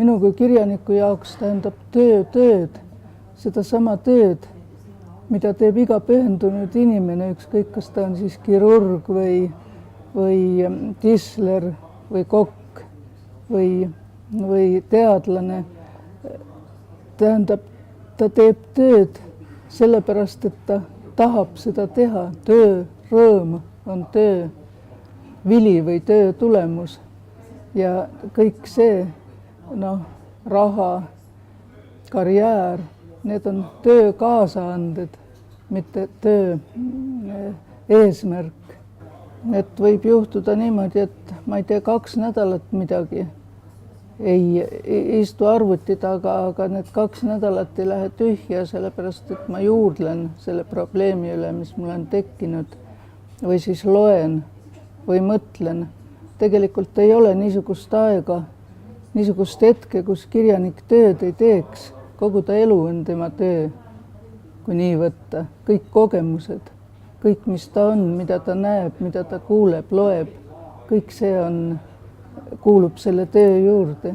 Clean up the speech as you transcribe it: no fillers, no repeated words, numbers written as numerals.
minu kui kirjaniku jaoks tähendab tööd, sedasama tööd, mida teeb iga pühendunud inimene, ükskõik kas ta on siis kirurg või tisler või kokk või teadlane. Tähendab, ta teeb tööd sellepärast, et ta tahab seda teha. Töö, rõõm on töö, vili või töö tulemus. Ja kõik see, raha, karjäär, need on töö kaasaanded, mitte töö eesmärk. Et võib juhtuda niimoodi, et ma ei tee 2 nädalat midagi, ei istu arvuti taga, aga need 2 nädalat ei lähe tühja, sellepärast et ma juurdlen selle probleemi üle, mis mul on tekkinud, või siis loen või mõtlen. Tegelikult ei ole niisugust aega, niisugust hetke, kus kirjanik tööd ei teeks. Kogu ta elu on tema töö, kui nii võtta. Kõik kogemused, kõik, mis ta on, mida ta näeb, mida ta kuuleb, loeb, kõik see kuulub selle töö juurde.